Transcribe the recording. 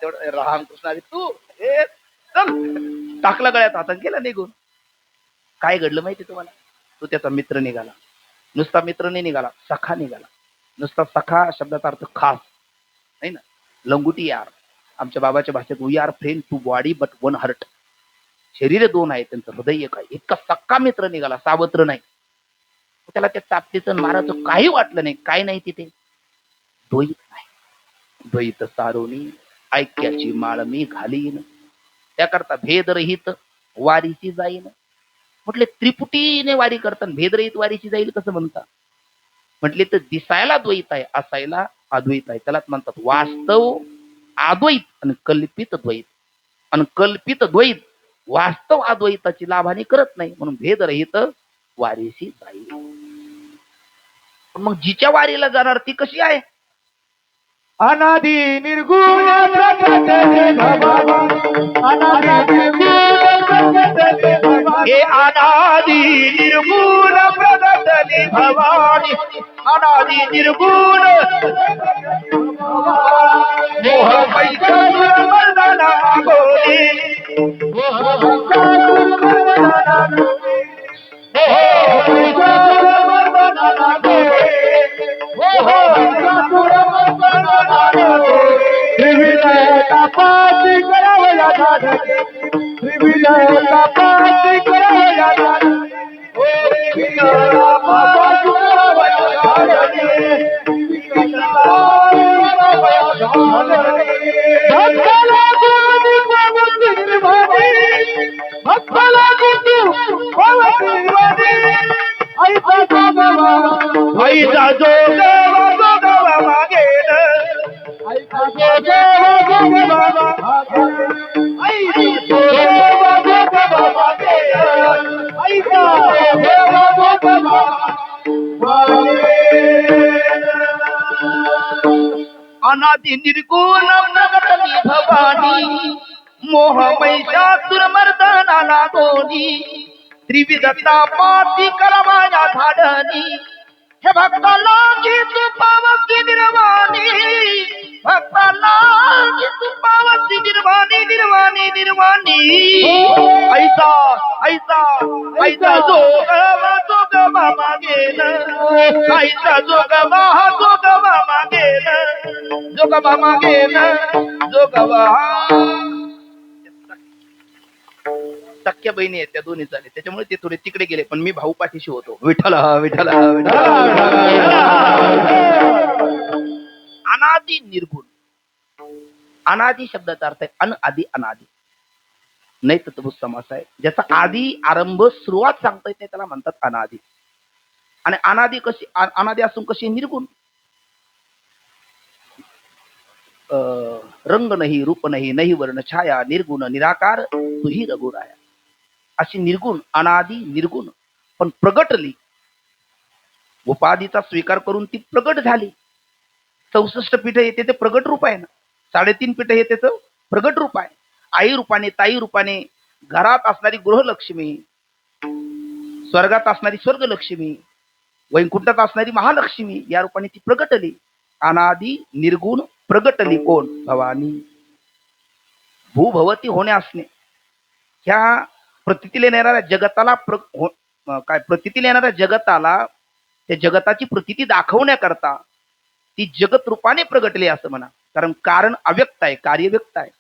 तेवढं रामकृष्ण हरी तू ए चल टाकला गळ्यात हातात गेला निघून. काय घडलं माहिती तुम्हाला? तो त्याचा मित्र निघाला. नुसता मित्र नाही निघाला, सखा निघाला. नुसता सखा शब्दाचा अर्थ खास नाही ना, लंगुटी यार. आमच्या बाबाच्या भाषेत we are friend two body but one heart. शरीर दोन आहे, त्यांचं हृदय एक आहे. इतका सक्का मित्र निघाला, सावत्र नाही. त्याला त्या चापटीचं माराचं काही वाटलं नाही. काय नाही तिथे द्वैत नाही. द्वैत सारोनी ऐक्याची माळ मी घालीन, त्याकरता भेदरहित वारीची जाईन. म्हटले त्रिपुटीने वारी करताना भेदरहित वारीची जाईल कसं म्हणता? म्हटले तर दिसायला द्वैत आहे, असायला अद्वैत आहे. त्यालाच म्हणतात वास्तव अद्वैत आणि कल्पित द्वैत. आणि कल्पित द्वैत वास्तव अद्वैताची लाभाने करत नाही, म्हणून भेदरहित वारीशी जाईल. मग जिच्या वारीला जाणार ती कशी आहे? अनादि निर्गुण प्रकट हे अनादि निर्गुण प्रगटली भवानी. अनादि निर्गुण मोह मर्दना गोरी. ऐसा जोगवा मागेल, अनादि निर्गुण प्रगटली भवानी. मोह महिषासुर मर्दनाला गोनी. त्रिविधता पाती करमाया धाडणी. हे भक्ताला तू पावती निर्वाणी. भक्ताला तू पावती निर्वाणी निर्वाणी निर्वाणी. ऐसा ऐसा ऐसा जोगवा मागेल. ऐसा जोगवा मागेल. जोगवा मागेल जोगवा. सख्या बहिणी आहेत त्या दोन्ही झाले, त्याच्यामुळे ते थोडे तिकडे गेले, पण मी भाऊ पाठीशी होतो. विठ्ठला विठ्ठला विठ्ठला. अनादि निर्गुण. अनादि शब्दाचा अर्थ आहे अनआदि अनादि. नाही तत्पुरुष समास आहे. ज्याचा आदि आरंभ सुरुवात सांगता येते त्याला म्हणतात अनादि. आणि अनादि कशी? अनादि असून कशी निर्गुण. रंग नाही, रूप नाही, नाही वर्ण छाया, निर्गुण निराकार तुही रघुराया. अशी निर्गुण, अनादि निर्गुण, पण प्रगटली. उपाधीचा स्वीकार करून ती प्रगट झाली. 64 पीठ येते ते प्रगट रूप आहे ना. 3.5 पीठ हे त्याचं प्रगट रूप आहे. आई रूपाने, ताई रूपाने, घरात असणारी गृहलक्ष्मी, स्वर्गात असणारी स्वर्गलक्ष्मी, वैकुंठात असणारी महालक्ष्मी, या रूपाने ती प्रगटली. अनादि निर्गुण प्रगटली कोण? भवानी. भूभवती होणे असणे. ह्या प्रतीतीला येणाऱ्या जगताला काय प्रतीतीला येणाऱ्या जगताला त्या जगताची प्रतीती दाखवण्याकरता ती जगत रूपाने प्रगटली असं म्हणा. कारण कारण अव्यक्त आहे, कार्य व्यक्त आहे.